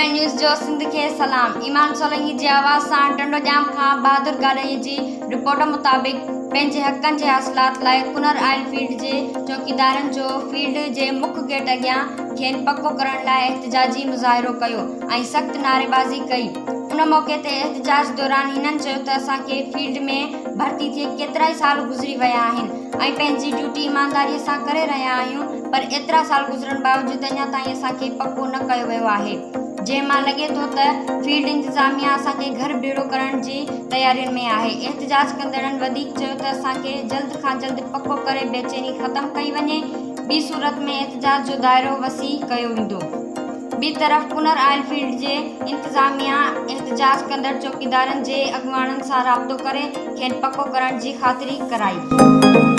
Mobile news जो सिंध के सलाम। ईमान सोलंकी जी आवाज़ सां टंडोजाम खां बहादुर गाॾई जी रिपोर्ट मुताबिक़ पंहिंजे हक़नि जे हासिलात लाइ कुनर आयल फील्ड जे चौकीदारनि जो फील्ड जे मुख्य गेट अॻियां खेनि पको करण लाइ एहतिजाजी मुज़ाहिरो कयो ऐं सख़्त नारेबाज़ी कई। उन मौक़े ते एहतिजाज दौरान हिननि चयो त असांखे फील्ड में भर्ती थिए केतिरा ई साल गुज़री विया आहिनि ऐं पंहिंजी ड्यूटी ईमानदारीअ सां करे रहिया आहियूं, पर एतिरा साल गुज़रण बावजूदि अञा ताईं असांखे पको न कयो वियो आहे, जंहिं मां लॻे थो त फील्ड इंतिज़ामिया असांखे घर बीड़ो करण जी तयारियुनि में आहे। एहतिजाज कंदड़नि वधीक चयो त असांखे जल्द खां जल्द पको करे बेचैनी ख़तमु कई वञे, ॿी सूरत में एहतिजाज जो दाइरो वसी कयो वेंदो। ॿी तरफ़ कुनर आयल फील्ड जे इंतिज़ामिया एहतिजाज कंदड़ चौकीदारनि जे अॻुवाणनि सां राब्तो करे खेनि पको करण जी ख़ातिरी कराई।